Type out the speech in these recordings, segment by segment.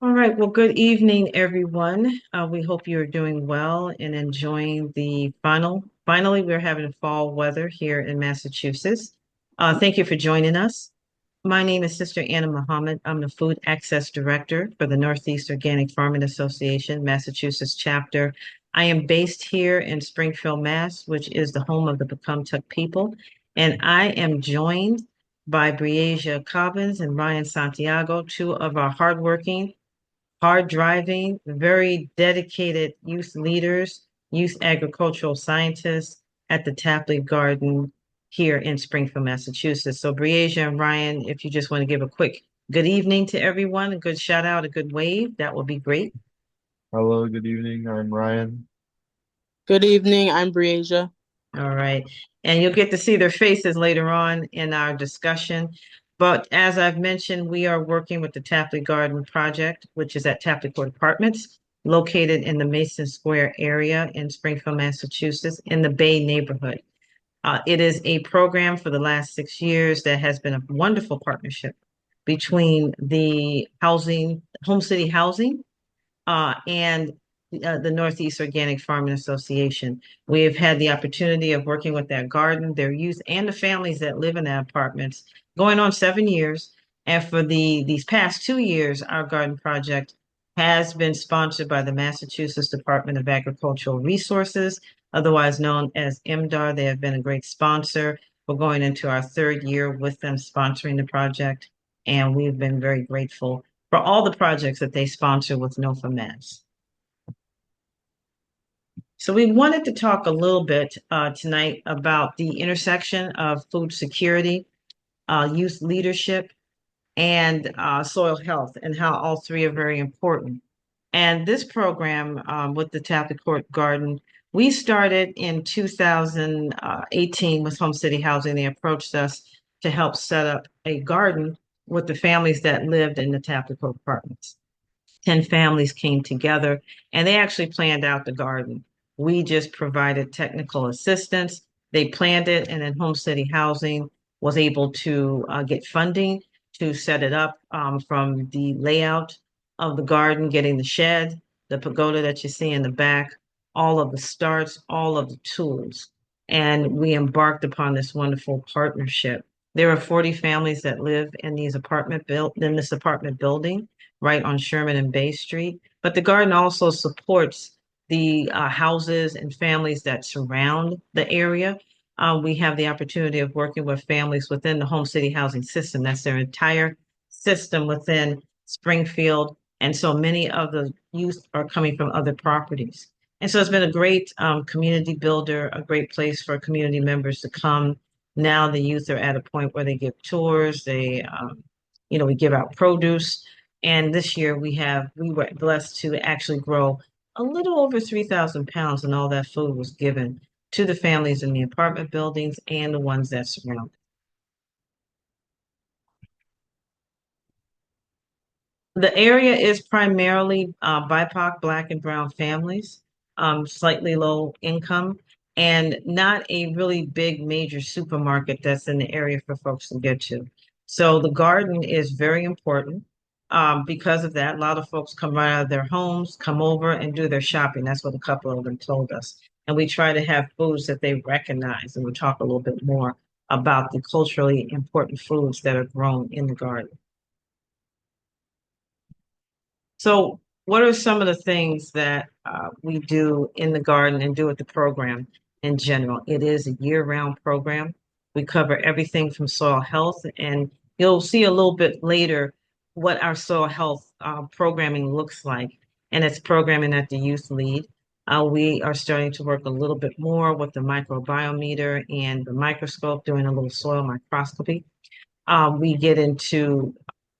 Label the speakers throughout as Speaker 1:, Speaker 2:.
Speaker 1: All right. Well, good evening, everyone. We hope you're doing well and enjoying the Finally, we're having fall weather here in Massachusetts. Thank you for joining us. My name is Sister Anna Muhammad. I'm the Food Access Director for the Northeast Organic Farming Association, Massachusetts chapter. I am based here in Springfield, Mass., which is the home of the Pecumtuck people, and I am joined by Breasia Cobbins and Ryan Santiago, two of our hardworking hard driving, very dedicated youth leaders, youth agricultural scientists at the Tapley Garden here in Springfield, Massachusetts. So, Breasia and Ryan, if you just want to give a quick good evening to everyone, a good shout out, a good wave, that would be great.
Speaker 2: Hello, good evening. I'm Ryan.
Speaker 3: Good evening, I'm Breasia.
Speaker 1: All right. And you'll get to see their faces later on in our discussion. But as I've mentioned, we are working with the Tapley Garden Project, which is at Tapley Court Apartments, located in the Mason Square area in Springfield, Massachusetts, in the Bay neighborhood. It is a program for the last 6 years that has been a wonderful partnership between the Home City Housing, and the Northeast Organic Farming Association. We have had the opportunity of working with that garden, their youth, and the families that live in the apartments, going on 7 years. And for these past 2 years, our garden project has been sponsored by the Massachusetts Department of Agricultural Resources, otherwise known as MDAR. They have been a great sponsor. We're going into our third year with them sponsoring the project, and we've been very grateful for all the projects that they sponsor with NOFA Mass. So we wanted to talk a little bit tonight about the intersection of food security, youth leadership, and soil health, and how all three are very important. And this program with the Tapley Court Garden, we started in 2018 with Home City Housing. They approached us to help set up a garden with the families that lived in the Tapley Court apartments. 10 families came together and they actually planned out the garden. We just provided technical assistance. They planned it, and then Home City Housing was able to get funding to set it up, from the layout of the garden, getting the shed, the pagoda that you see in the back, all of the starts, all of the tools. And we embarked upon this wonderful partnership. There are 40 families that live in in this apartment building right on Sherman and Bay Street. But the garden also supports the houses and families that surround the area. We have the opportunity of working with families within the Home City Housing system. That's their entire system within Springfield. And so many of the youth are coming from other properties. And so it's been a great community builder, a great place for community members to come. Now the youth are at a point where they give tours, we give out produce. And this year we were blessed to actually grow a little over 3,000 pounds, and all that food was given to the families in the apartment buildings and the ones that surround it. The area is primarily BIPOC, Black and Brown families, slightly low income, and not a really big major supermarket that's in the area for folks to get to. So the garden is very important. Because of that, a lot of folks come right out of their homes, come over and do their shopping. That's what a couple of them told us. And we try to have foods that they recognize, and we'll talk a little bit more about the culturally important foods that are grown in the garden. So, what are some of the things that we do in the garden and do at the program in general? It is a year-round program. We cover everything from soil health, and you'll see a little bit later what our soil health programming looks like, and it's programming that the youth lead. We are starting to work a little bit more with the microbiometer and the microscope, doing a little soil microscopy. We get into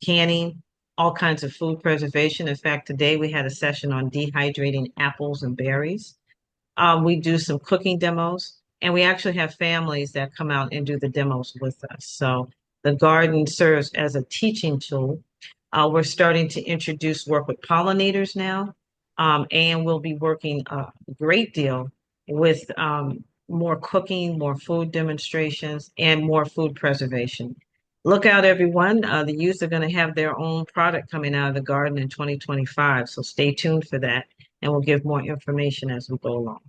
Speaker 1: canning, all kinds of food preservation. In fact, today we had a session on dehydrating apples and berries. We do some cooking demos, and we actually have families that come out and do the demos with us. So the garden serves as a teaching tool. We're starting to introduce work with pollinators now, and we'll be working a great deal with more cooking, more food demonstrations, and more food preservation. Look out, everyone. The youth are going to have their own product coming out of the garden in 2025. So stay tuned for that, and we'll give more information as we go along.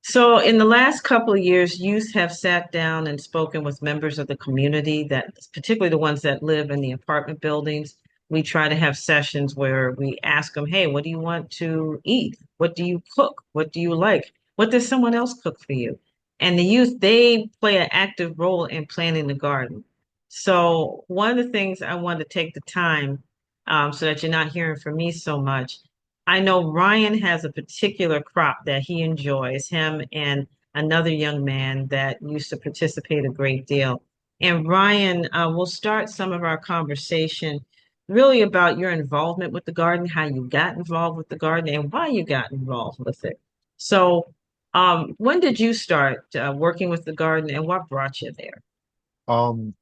Speaker 1: So, in the last couple of years, youth have sat down and spoken with members of the community that, particularly the ones that live in the apartment buildings. We try to have sessions where we ask them, hey, what do you want to eat? What do you cook? What do you like? What does someone else cook for you? And the youth, they play an active role in planting the garden. So, one of the things I want to take the time so that you're not hearing from me so much. I know Ryan has a particular crop that he enjoys, him and another young man that used to participate a great deal. And Ryan, we'll start some of our conversation really about your involvement with the garden, how you got involved with the garden, and why you got involved with it. So, when did you start working with the garden, and what brought you there?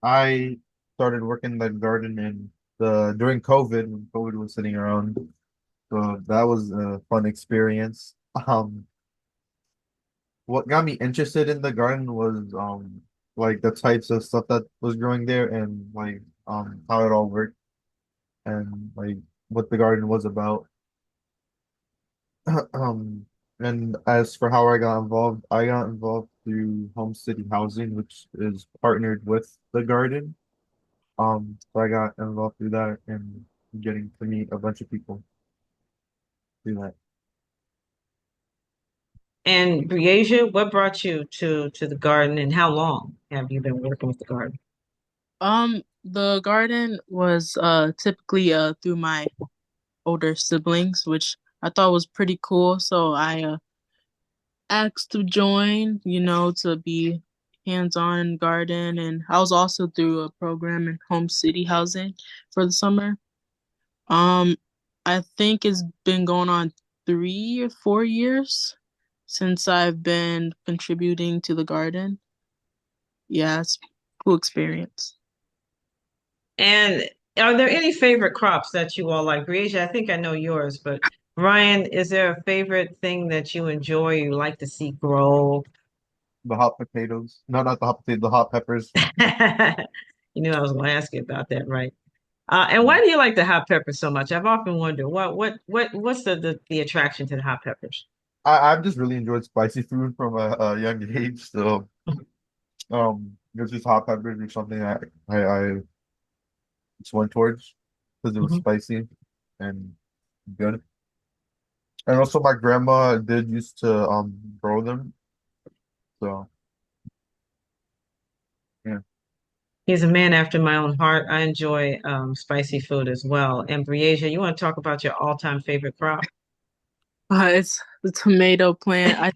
Speaker 2: I started working in the garden in the during COVID when COVID was sitting around. So that was a fun experience. What got me interested in the garden was like the types of stuff that was growing there and like how it all worked and like what the garden was about. Um, and as for how I got involved through Home City Housing, which is partnered with the garden. So I got involved through that and getting to meet a bunch of people through that.
Speaker 1: And Briasia, what brought you to the garden, and how long have you been working with the garden?
Speaker 3: The garden was typically through my older siblings, which I thought was pretty cool. So I asked to join, to be hands-on in garden, and I was also through a program in Home City Housing for the summer. Um, I think it's been going on 3 or 4 years since I've been contributing to the garden. Yeah, it's a cool experience.
Speaker 1: And are there any favorite crops that you all like? Briasia, I think I know yours, but Ryan, is there a favorite thing that you enjoy, you like to see grow?
Speaker 2: The hot potatoes. No, not the hot potatoes, the hot peppers.
Speaker 1: You knew I was going to ask you about that, right? And why do you like the hot peppers so much? I've often wondered what's the attraction to the hot peppers?
Speaker 2: I've just really enjoyed spicy food from a young age. So it's just hot peppers or something I just went towards because it was
Speaker 1: Mhm.
Speaker 2: spicy and good. And also my grandma did used to grow them. So yeah.
Speaker 1: He's a man after my own heart. I enjoy spicy food as well. And Briasia, you want to talk about your all-time favorite crop?
Speaker 3: It's the tomato plant.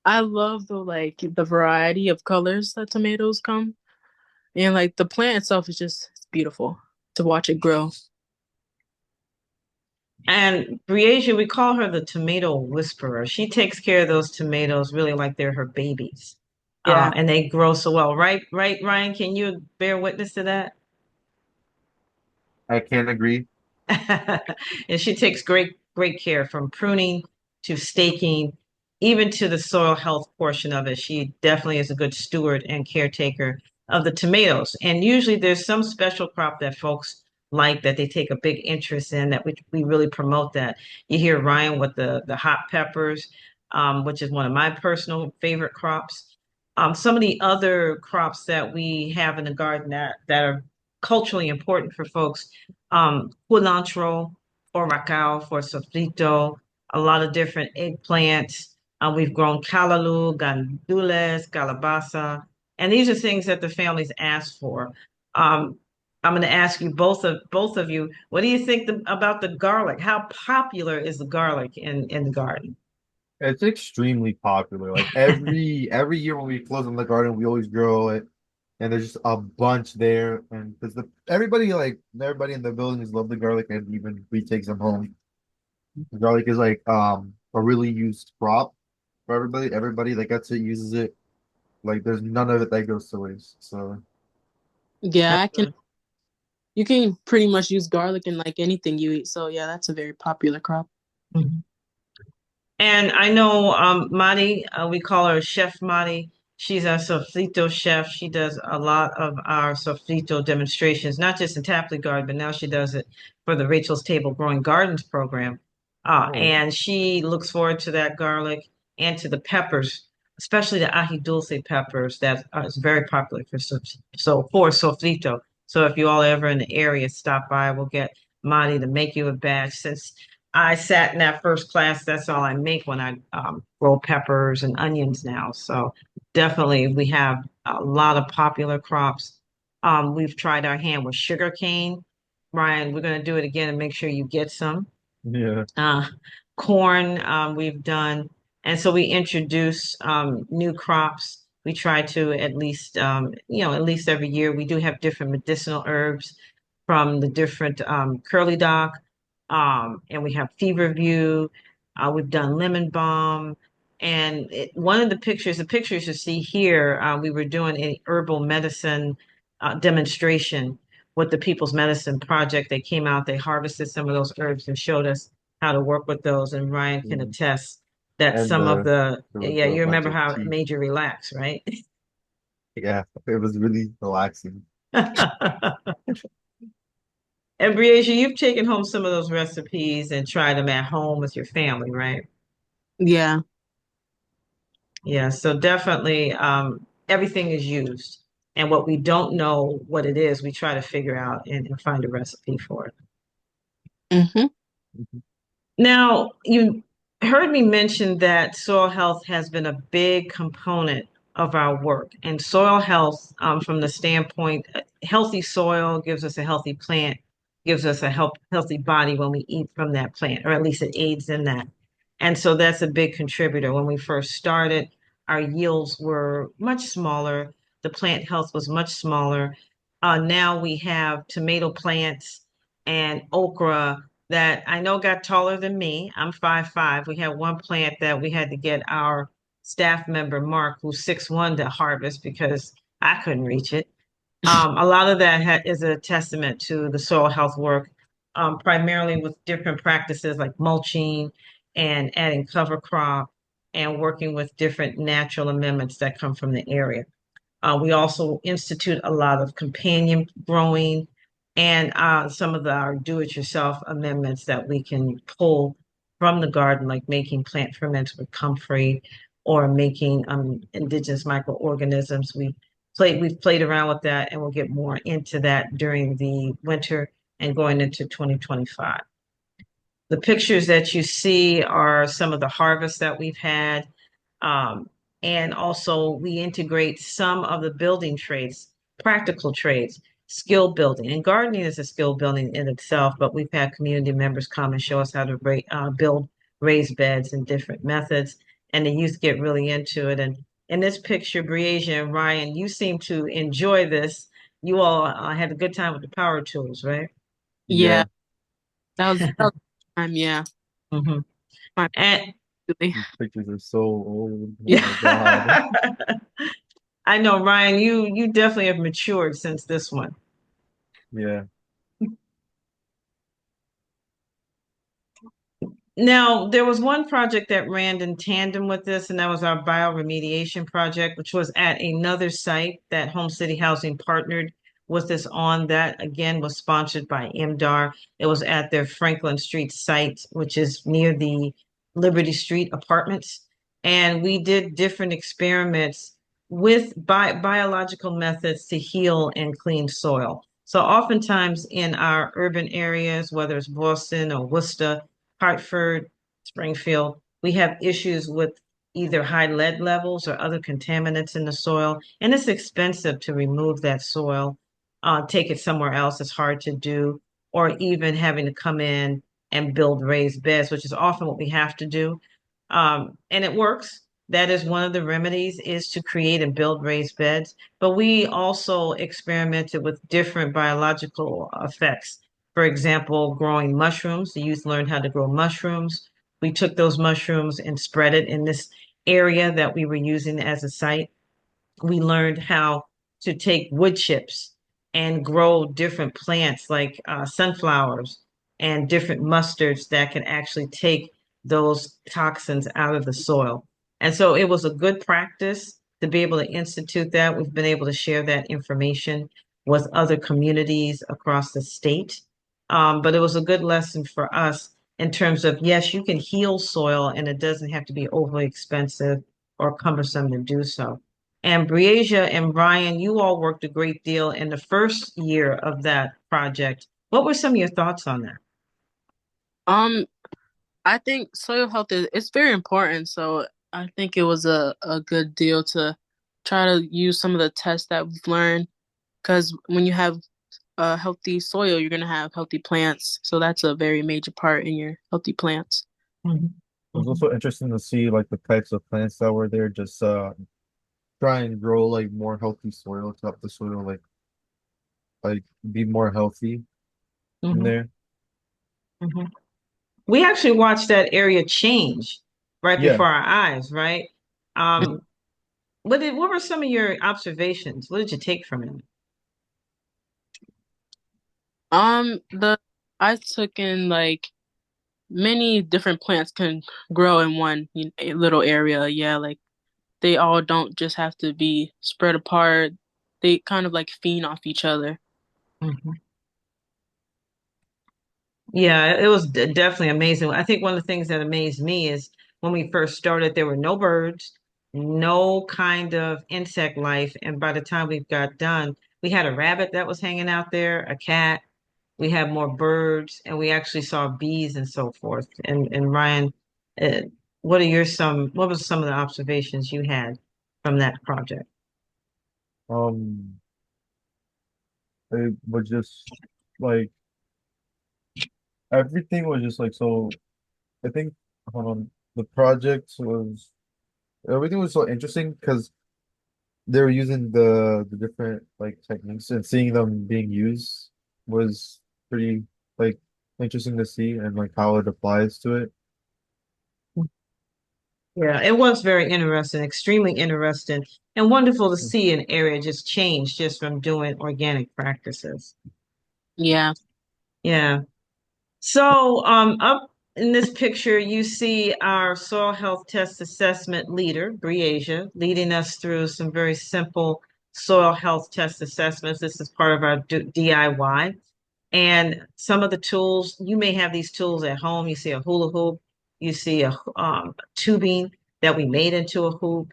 Speaker 3: I love the variety of colors that tomatoes come. And like the plant itself is just it's beautiful to watch it grow.
Speaker 1: And Briasia, we call her the tomato whisperer. She takes care of those tomatoes really like they're her babies.
Speaker 3: Yeah.
Speaker 1: And they grow so well, right? Right, Ryan? Can you bear witness to that?
Speaker 2: I can't agree.
Speaker 1: And she takes great care from pruning to staking, even to the soil health portion of it. She definitely is a good steward and caretaker of the tomatoes. And usually there's some special crop that folks like that they take a big interest in that we really promote that. You hear Ryan with the hot peppers, which is one of my personal favorite crops. Some of the other crops that we have in the garden that are culturally important for folks cilantro, oracao for sofrito, a lot of different eggplants. We've grown callaloo, gandules, calabaza, and these are things that the families ask for. Um, I'm going to ask you both of you, what do you think about the garlic? How popular is the garlic in the garden?
Speaker 2: It's extremely popular. Like every year when we close on the garden, we always grow it, and there's just a bunch there. And because the everybody in the buildings love the garlic, and even we take some home. The garlic is like a really used crop for everybody. Everybody that gets it uses it. Like there's none of it that goes to waste. So
Speaker 3: Yeah, you can pretty much use garlic in like anything you eat. So yeah, that's a very popular crop.
Speaker 1: Mhm. And I know Madi, we call her Chef Madi. She's our sofrito chef. She does a lot of our sofrito demonstrations, not just in Tapley Garden, but now she does it for the Rachel's Table Growing Gardens program.
Speaker 2: Oh,
Speaker 1: And she looks forward to that garlic and to the peppers, especially the ají dulce peppers that is very popular for for sofrito. So if you all ever in the area, stop by. We'll get Madi to make you a batch since I sat in that first class. That's all I make when I grow peppers and onions now. So definitely we have a lot of popular crops. We've tried our hand with sugar cane. Ryan, we're going to do it again and make sure you get some
Speaker 2: yeah.
Speaker 1: uh, corn we've done. And so we introduce new crops. We try to at least, at least every year, we do have different medicinal herbs from the different curly dock. And we have feverview. We've done lemon balm. And one of the pictures you see here, we were doing a herbal medicine demonstration with the People's Medicine Project. They came out, they harvested some of those herbs and showed us how to work with those. And Ryan can
Speaker 2: Mhm.
Speaker 1: attest that
Speaker 2: And
Speaker 1: some of
Speaker 2: there was
Speaker 1: yeah,
Speaker 2: a
Speaker 1: you
Speaker 2: bunch
Speaker 1: remember
Speaker 2: of
Speaker 1: how it
Speaker 2: tea.
Speaker 1: made you relax, right?
Speaker 2: Yeah, it was really relaxing.
Speaker 1: And Briasia, you've taken home some of those recipes and tried them at home with your family, right?
Speaker 3: Yeah.
Speaker 1: Yeah, so definitely everything is used. And what we don't know what it is, we try to figure out and find a recipe for it.
Speaker 3: Hmm.
Speaker 2: Mhm.
Speaker 1: Now, you heard me mention that soil health has been a big component of our work. And soil health, from the standpoint, healthy soil gives us a healthy plant, gives us a healthy body when we eat from that plant, or at least it aids in that. And so that's a big contributor. When we first started, our yields were much smaller. The plant health was much smaller. Now we have tomato plants and okra that I know got taller than me. I'm 5'5". We had one plant that we had to get our staff member, Mark, who's 6'1", to harvest because I couldn't reach it. A lot of that is a testament to the soil health work, primarily with different practices like mulching and adding cover crop and working with different natural amendments that come from the area. We also institute a lot of companion growing and some of our do-it-yourself amendments that we can pull from the garden, like making plant ferments with comfrey or making indigenous microorganisms. We've played around with that, and we'll get more into that during the winter and going into 2025. The pictures that you see are some of the harvests that we've had. Um, and also we integrate some of the building trades, practical trades, skill building. And gardening is a skill building in itself, but we've had community members come and show us how to build raised beds and different methods. And the youth get really into it. And in this picture, Briasia and Ryan, you seem to enjoy this. You all had a good time with the power tools, right?
Speaker 3: Yeah.
Speaker 2: Yeah,
Speaker 3: That was time. Yeah.
Speaker 1: Hmm.
Speaker 3: My
Speaker 1: And
Speaker 3: really.
Speaker 2: these pictures are so old. Oh my God.
Speaker 1: yeah, I know, Ryan, you definitely have matured since this one.
Speaker 2: Yeah.
Speaker 1: Now, there was one project that ran in tandem with this, and that was our bioremediation project, which was at another site that Home City Housing partnered with us on. That again was sponsored by MDAR. It was at their Franklin Street site, which is near the Liberty Street apartments. And we did different experiments with biological methods to heal and clean soil. So oftentimes in our urban areas, whether it's Boston or Worcester, Hartford, Springfield, we have issues with either high lead levels or other contaminants in the soil, and it's expensive to remove that soil, take it somewhere else. It's hard to do, or even having to come in and build raised beds, which is often what we have to do. And it works. That is one of the remedies is to create and build raised beds. But we also experimented with different biological effects. For example, growing mushrooms. The youth learned how to grow mushrooms. We took those mushrooms and spread it in this area that we were using as a site. We learned how to take wood chips and grow different plants like sunflowers and different mustards that can actually take those toxins out of the soil. And so it was a good practice to be able to institute that. We've been able to share that information with other communities across the state. But it was a good lesson for us in terms of, yes, you can heal soil and it doesn't have to be overly expensive or cumbersome to do so. And Breasia and Ryan, you all worked a great deal in the first year of that project. What were some of your thoughts on that?
Speaker 3: Um, I think soil health is it's very important, so I think it was a good deal to try to use some of the tests that we've learned. Because when you have a healthy soil, you're gonna have healthy plants. So that's a very major part in your healthy plants.
Speaker 1: Mhm.
Speaker 2: It was
Speaker 1: Mhm.
Speaker 2: also interesting to see like the types of plants that were there, just try and grow like more healthy soil to help the soil like be more healthy in
Speaker 1: Mhm.
Speaker 2: there.
Speaker 1: Mhm. We actually watched that area change right
Speaker 2: Yeah.
Speaker 1: before our eyes, right? Um, what were some of your observations? What did you take from it?
Speaker 3: The I took in like many different plants can grow in one a little area. Yeah, like they all don't just have to be spread apart. They kind of like feed off each other.
Speaker 1: Mhm. Yeah, it was definitely amazing. I think one of the things that amazed me is when we first started, there were no birds, no kind of insect life. And by the time we got done, we had a rabbit that was hanging out there, a cat, we had more birds, and we actually saw bees and so forth. And Ryan, uh, what was some of the observations you had from that project?
Speaker 2: Um, it was just like everything was just like so. I think hold on, the project was everything was so interesting because they were using the different like techniques and seeing them being used was pretty like interesting to see and like how it applies to it.
Speaker 1: Yeah, it was very interesting, extremely interesting, and wonderful to see an area just change just from doing organic practices.
Speaker 3: Yeah.
Speaker 1: Yeah. So, up in this picture, you see our soil health test assessment leader, Breasia, leading us through some very simple soil health test assessments. This is part of our DIY. And some of the tools, you may have these tools at home. You see a hula hoop, you see a tubing that we made into a hoop.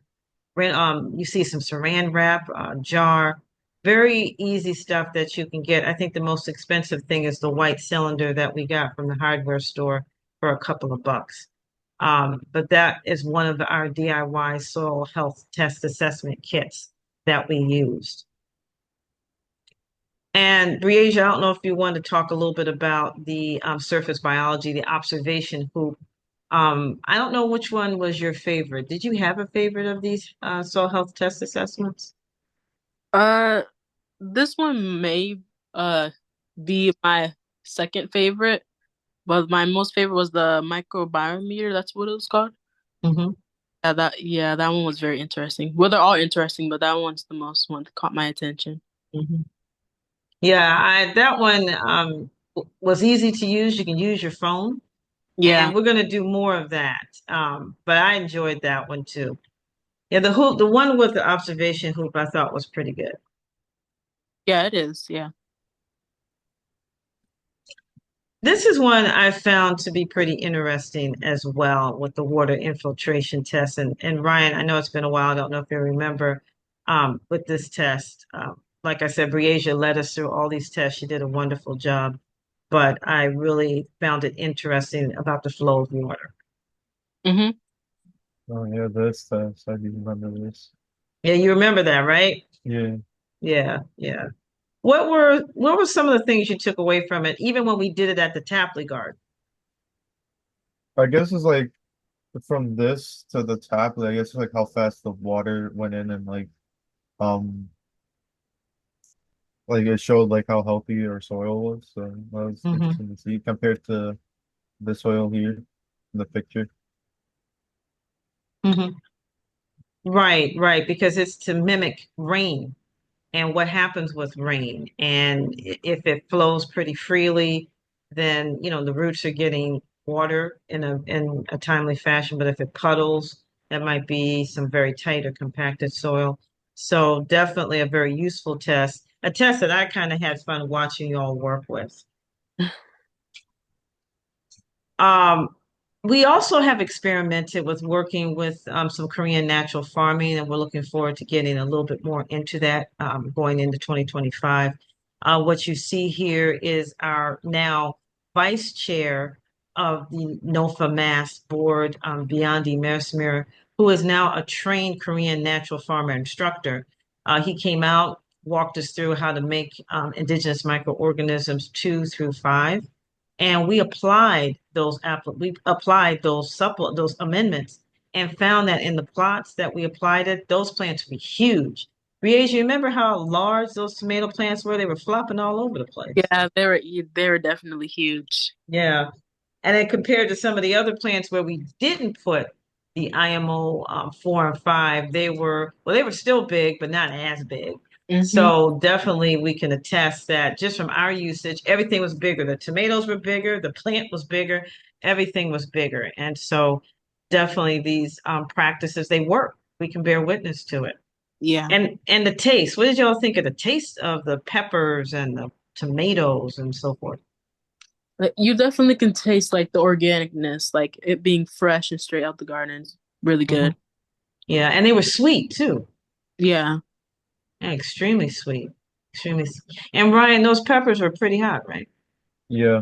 Speaker 1: You see some saran wrap, jar, very easy stuff that you can get. I think the most expensive thing is the white cylinder that we got from the hardware store for a couple of bucks. But that is one of our DIY soil health test assessment kits that we used. And Breasia, I don't know if you want to talk a little bit about the surface biology, the observation hoop. I don't know which one was your favorite. Did you have a favorite of these soil health test assessments?
Speaker 3: Uh, this one may uh be my second favorite, but my most favorite was the microbiometer. That's what it was called.
Speaker 1: Hmm.
Speaker 3: Yeah, that one was very interesting. Well, they're all interesting, but that one's the most one that caught my attention.
Speaker 1: Hmm. Yeah, I that one was easy to use. You can use your phone,
Speaker 3: Yeah,
Speaker 1: and we're going to do more of that. But I enjoyed that one too. Yeah, the hoop, the one with the observation hoop, I thought was pretty good.
Speaker 3: yeah, it is. Yeah.
Speaker 1: This is one I found to be pretty interesting as well with the water infiltration test. And Ryan, I know it's been a while. I don't know if you remember with this test. Like I said, Breasia led us through all these tests. She did a wonderful job, but I really found it interesting about the flow of water.
Speaker 3: Mm-hmm.
Speaker 2: Oh yeah, this test. I do remember this.
Speaker 1: Yeah, you remember that, right?
Speaker 2: Yeah.
Speaker 1: Yeah, yeah. What were some of the things you took away from it, even when we did it at the Tapley Garden?
Speaker 2: I guess it's like from this to the tap, I guess it's like how fast the water went in and like it showed like how healthy our soil was. So that was
Speaker 1: Hmm.
Speaker 2: interesting to see compared to the soil here in the picture.
Speaker 1: Hmm. Right, right, because it's to mimic rain and what happens with rain. And if it flows pretty freely, then, the roots are getting water in a timely fashion, but if it puddles, that might be some very tight or compacted soil. So definitely a very useful test, a test that I kind of had fun watching you all work with. Um, we also have experimented with working with some Korean natural farming, and we're looking forward to getting a little bit more into that going into 2025. What you see here is our now vice chair of the NOFA Mass board, Beyond Mersmere, who is now a trained Korean natural farmer instructor. He came out, walked us through how to make indigenous microorganisms 2 through 5, and we applied those amendments and found that in the plots that we applied it, those plants would be huge. Riaz, you remember how large those tomato plants were? They were flopping all over the place.
Speaker 3: Yeah, they were definitely huge.
Speaker 1: Yeah. And then compared to some of the other plants where we didn't put the IMO 4 and 5, they were still big, but not as big.
Speaker 3: Hmm.
Speaker 1: So definitely we can attest that just from our usage, everything was bigger. The tomatoes were bigger, the plant was bigger, everything was bigger. And so definitely these practices, they work. We can bear witness to it.
Speaker 3: Yeah.
Speaker 1: And the taste, what did y'all think of the taste of the peppers and the tomatoes and so forth?
Speaker 3: But you definitely can taste like the organicness, like it being fresh and straight out the garden. It's really
Speaker 1: Mhm.
Speaker 3: good.
Speaker 1: Yeah, and they were sweet too.
Speaker 3: Yeah.
Speaker 1: Yeah, extremely sweet. And Ryan, those peppers were pretty hot, right?
Speaker 2: Yeah,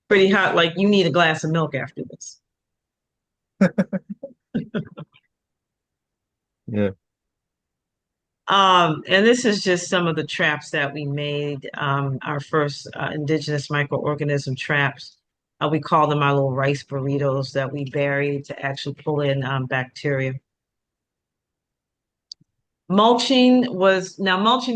Speaker 1: Pretty hot, like you need a glass of milk after this.
Speaker 2: yeah.
Speaker 1: And this is just some of the traps that we made, our first indigenous microorganism traps. We call them our little rice burritos that we buried to actually pull in bacteria. Mulching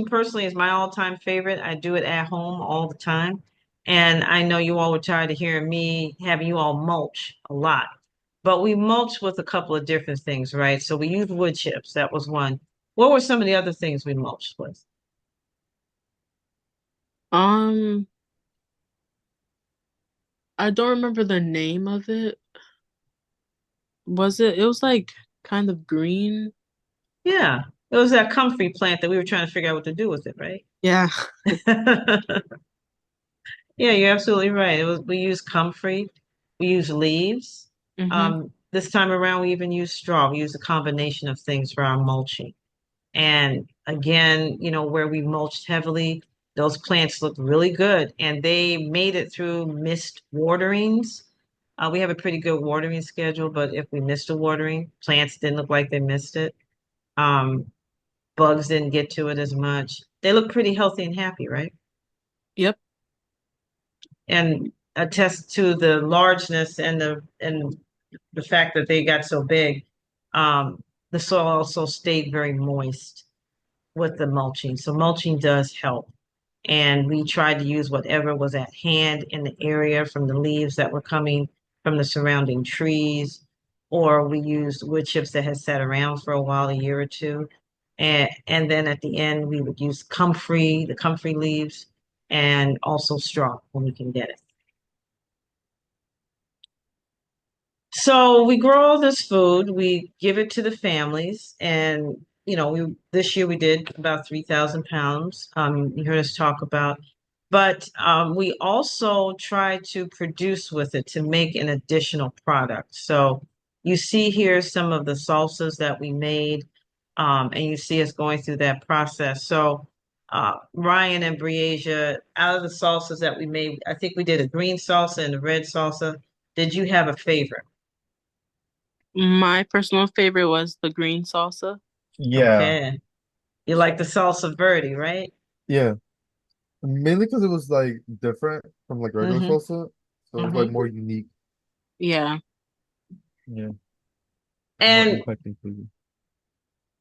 Speaker 1: personally is my all-time favorite. I do it at home all the time. And I know you all were tired of hearing me having you all mulch a lot. But we mulch with a couple of different things, right? So we use wood chips. That was one. What were some of the other things we mulched with?
Speaker 3: Um, I don't remember the name of it. It was like kind of green.
Speaker 1: Yeah, it was that comfrey plant that we were trying to figure out what to do with it, right?
Speaker 3: Yeah.
Speaker 1: Yeah, you're absolutely right. We use comfrey, we use leaves.
Speaker 3: Hmm.
Speaker 1: This time around, we even use straw. We use a combination of things for our mulching. And again, where we mulched heavily, those plants looked really good, and they made it through missed waterings. We have a pretty good watering schedule, but if we missed a watering, plants didn't look like they missed it. Um, Bugs didn't get to it as much. They look pretty healthy and happy, right?
Speaker 3: Yep.
Speaker 1: And attest to the largeness and the fact that they got so big. Um, the soil also stayed very moist with the mulching. So mulching does help. And we tried to use whatever was at hand in the area from the leaves that were coming from the surrounding trees, or we used wood chips that had sat around for a while, a year or two. And then at the end, we would use the comfrey leaves, and also straw when we can get it. So we grow all this food, we give it to the families, and we this year we did about 3,000 pounds. You heard us talk about, but we also try to produce with it to make an additional product. So you see here some of the salsas that we made, and you see us going through that process. So Ryan and Briasia, out of the salsas that we made, I think we did a green salsa and a red salsa. Did you have a favorite?
Speaker 3: My personal favorite was the green salsa.
Speaker 2: Yeah,
Speaker 1: Okay. You like the salsa verde, right?
Speaker 2: yeah. Mainly because it was like different from like regular
Speaker 1: Mm-hmm.
Speaker 2: salsa, so it was like
Speaker 1: Mm-hmm.
Speaker 2: more unique.
Speaker 3: Yeah.
Speaker 2: Yeah, more
Speaker 1: And
Speaker 2: impacting food.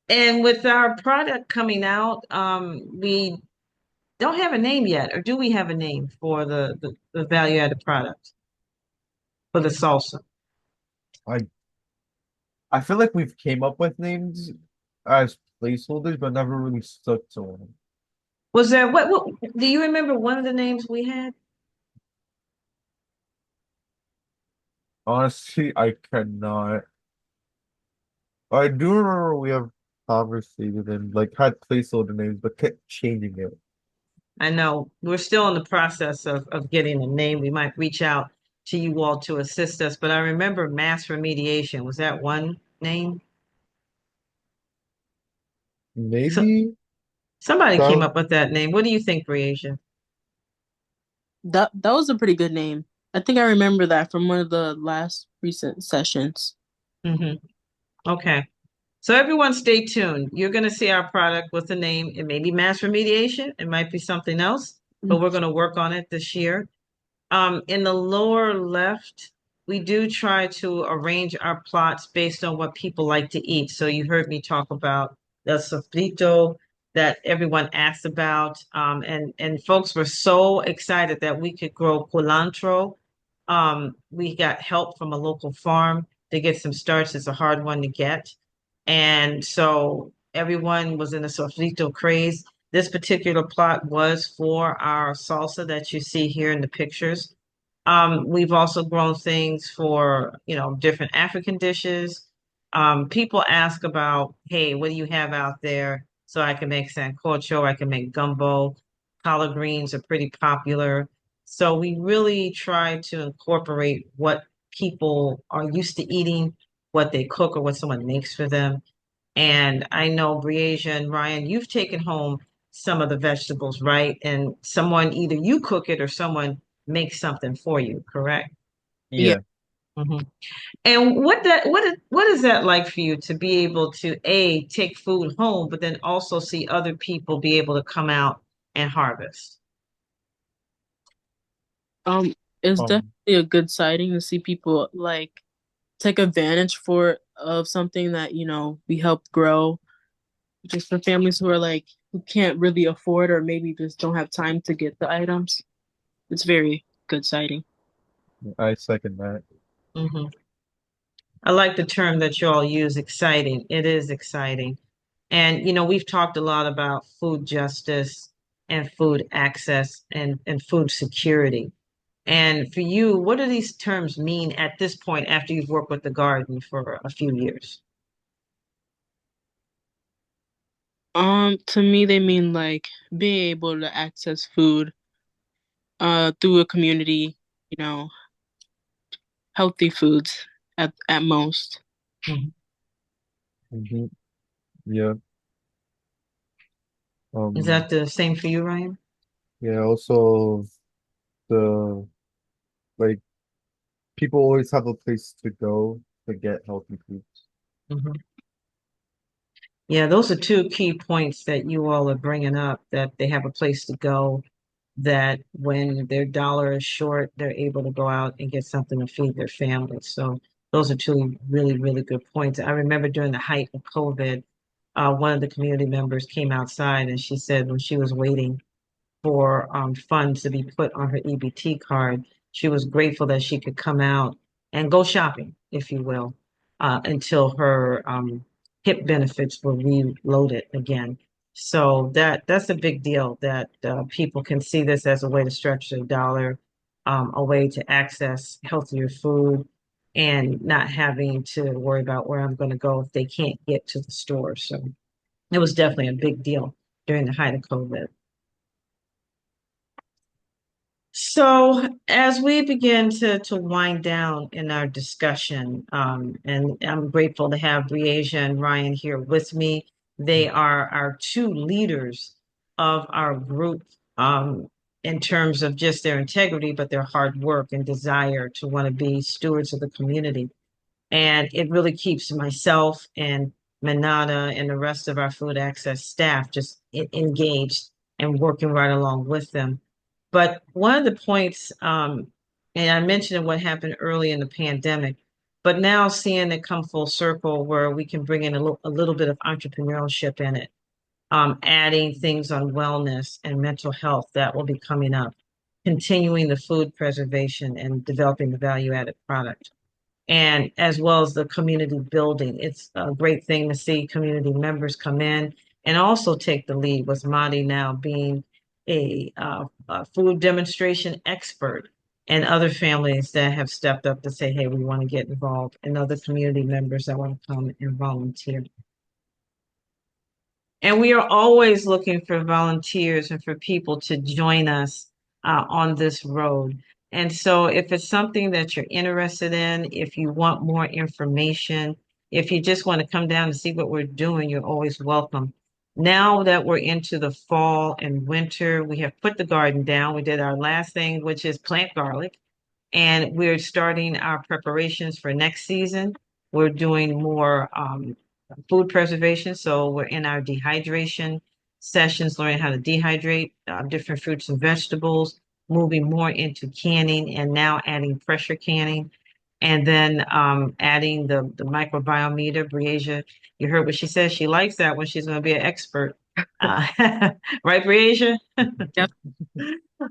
Speaker 1: and with our product coming out, we don't have a name yet, or do we have a name for the value added product for the salsa?
Speaker 2: I I feel like we've came up with names as placeholders, but never really stuck to one.
Speaker 1: Was there what do you remember one of the names we had?
Speaker 2: Honestly, I cannot. I do remember we have conversated and like had placeholder names, but kept changing it.
Speaker 1: I know we're still in the process of getting a name. We might reach out to you all to assist us, but I remember mass remediation. Was that one name? So
Speaker 2: Maybe
Speaker 1: somebody came
Speaker 2: that
Speaker 1: up with that name. What do you think, Briasia?
Speaker 3: That was a pretty good name. I think I remember that from one of the last recent sessions.
Speaker 1: Hmm. Okay. So everyone stay tuned. You're going to see our product with the name. It may be mass remediation. It might be something else, but we're going to work on it this year. In the lower left, we do try to arrange our plots based on what people like to eat. So you heard me talk about the sofrito that everyone asked about. And folks were so excited that we could grow culantro. We got help from a local farm to get some starts. It's a hard one to get. And so everyone was in a sofrito craze. This particular plot was for our salsa that you see here in the pictures. We've also grown things for, different African dishes. People ask about, hey, what do you have out there? So I can make sancocho, I can make gumbo. Collard greens are pretty popular. So we really try to incorporate what people are used to eating, what they cook or what someone makes for them. And I know Briasia and Ryan, you've taken home some of the vegetables, right? And someone, either you cook it or someone makes something for you, correct?
Speaker 3: Yeah.
Speaker 2: yeah.
Speaker 1: Hmm. And what is that like for you to be able to take food home, but then also see other people be able to come out and harvest?
Speaker 3: Um, it's
Speaker 2: Um,
Speaker 3: definitely a good sighting to see people like take advantage for of something that, we help grow just for families who are like who can't really afford or maybe just don't have time to get the items. It's very good sighting.
Speaker 2: I second that.
Speaker 1: Hmm. I like the term that you all use, exciting. It is exciting. And, we've talked a lot about food justice and food access and food security. And for you, what do these terms mean at this point after you've worked with the garden for a few years?
Speaker 3: To me they mean like being able to access food through a community, you know, healthy foods at most.
Speaker 1: Mhm.
Speaker 2: Hmm. Yeah.
Speaker 1: Is
Speaker 2: Um,
Speaker 1: that the same for you, Ryan?
Speaker 2: yeah, also the like people always have a place to go to get healthy foods.
Speaker 1: Mhm. Yeah, those are two key points that you all are bringing up, that they have a place to go, that when their dollar is short, they're able to go out and get something to feed their family. So those are two really, really good points. I remember during the height of COVID, one of the community members came outside and she said when she was waiting for funds to be put on her EBT card. She was grateful that she could come out and go shopping, if you will, until her HIP benefits were reloaded again. So that's a big deal that people can see this as a way to stretch their dollar, a way to access healthier food, and not having to worry about where I'm going to go if they can't get to the store. So it was definitely a big deal during the height of COVID. So, as we begin to wind down in our discussion, and I'm grateful to have Briasia and Ryan here with me. They are our two leaders of our group, in terms of just their integrity, but their hard work and desire to want to be stewards of the community. And it really keeps myself and Manada and the rest of our food access staff just engaged and working right along with them. But one of the points, and I mentioned what happened early in the pandemic, but now seeing it come full circle where we can bring in a little bit of entrepreneurship in it, adding things on wellness and mental health that will be coming up, continuing the food preservation and developing the value added product, and as well as the community building. It's a great thing to see community members come in and also take the lead, with Madi now being a food demonstration expert. and other families that have stepped up to say, hey, we want to get involved, and other community members that want to come and volunteer. And we are always looking for volunteers and for people to join us on this road. And so if it's something that you're interested in, if you want more information, if you just want to come down and see what we're doing, you're always welcome. Now that we're into the fall and winter, we have put the garden down. We did our last thing, which is plant garlic, and we're starting our preparations for next season. We're doing more food preservation. So we're in our dehydration sessions, learning how to dehydrate different fruits and vegetables, moving more into canning, and now adding pressure canning. And then adding the microbiometer. Breasia, you heard what she says. She likes that one. She's going to be an expert. Uh, right, Breasia?
Speaker 3: Yep.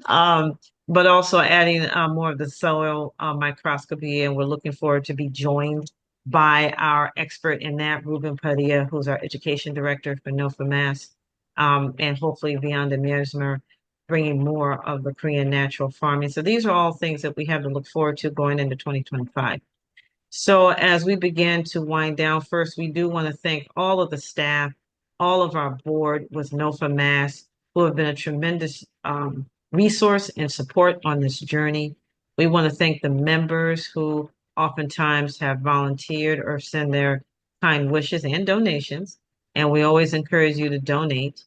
Speaker 1: Um, but also adding more of the soil microscopy, and we're looking forward to be joined by our expert in that, Ruben Padilla, who's our education director for NOFA Mass, and hopefully Vianda Miersmer, bringing more of the Korean natural farming. So these are all things that we have to look forward to going into 2025. So as we begin to wind down, first, we do want to thank all of the staff, all of our board with NOFA Mass, who have been a tremendous resource and support on this journey. We want to thank the members who oftentimes have volunteered or send their kind wishes and donations, and we always encourage you to donate.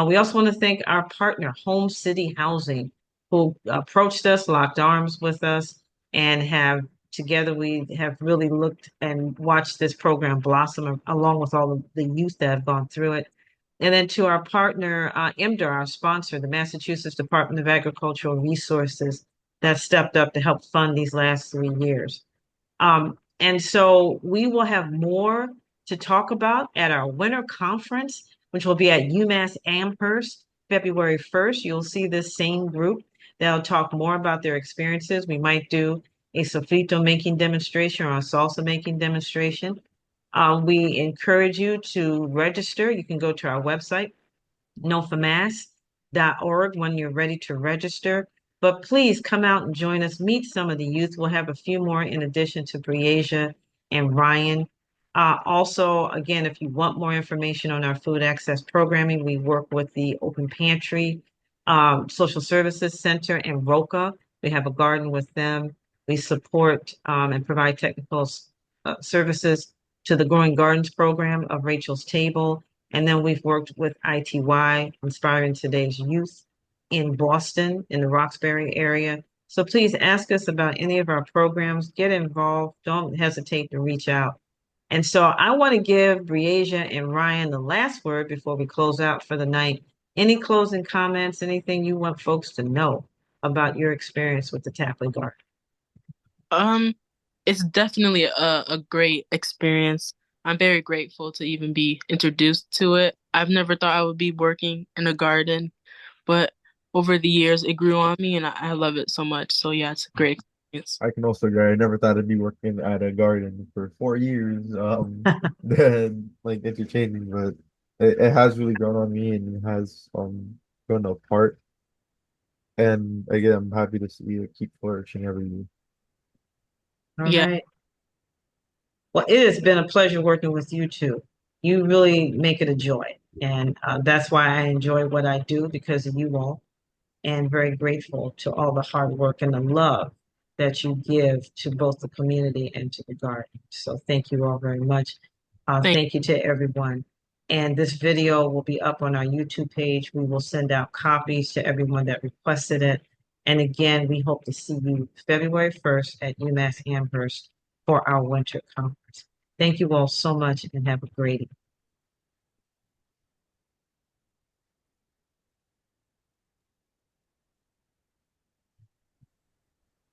Speaker 1: We also want to thank our partner, Home City Housing, who approached us, locked arms with us, and have together we have really looked and watched this program blossom along with all of the youth that have gone through it. And then to our partner, MDAR, our sponsor, the Massachusetts Department of Agricultural Resources, that stepped up to help fund these last 3 years. And so we will have more to talk about at our winter conference, which will be at UMass Amherst, February 1st. You'll see this same group. They'll talk more about their experiences. We might do a sofrito making demonstration or a salsa making demonstration. We encourage you to register. You can go to our website, nofamas.org, when you're ready to register. But please come out and join us, meet some of the youth. We'll have a few more in addition to Breasia and Ryan. Also, again, if you want more information on our food access programming, we work with the Open Pantry, Social Services Center, and ROCA. We have a garden with them. We support and provide technical services to the Growing Gardens program of Rachel's Table. And then we've worked with ITY, Inspiring Today's Youth, in Boston, in the Roxbury area. So please ask us about any of our programs, get involved, don't hesitate to reach out. And so I want to give Breasia and Ryan the last word before we close out for the night. Any closing comments, anything you want folks to know about your experience with the Tapley Garden?
Speaker 3: It's definitely a great experience. I'm very grateful to even be introduced to it. I've never thought I would be working in a garden, but over the years it grew on me and I love it so much. So yeah, it's a great experience.
Speaker 2: I can also agree. I never thought I'd be working at a garden for 4 years. Then like interchanging, but it has really grown on me and has grown apart. And again, I'm happy to see it keep flourishing every year.
Speaker 1: All
Speaker 3: Yeah,
Speaker 1: right. Well, it has been a pleasure working with you too. You really make it a joy. And that's why I enjoy what I do, because of you all, and very grateful to all the hard work and the love that you give to both the community and to the garden. So thank you all very much.
Speaker 3: thank
Speaker 1: Thank you to everyone. And this video will be up on our YouTube page. We will send out copies to everyone that requested it. And again, we hope to see you February 1st at UMass Amherst for our winter conference. Thank you all so much and have a great evening.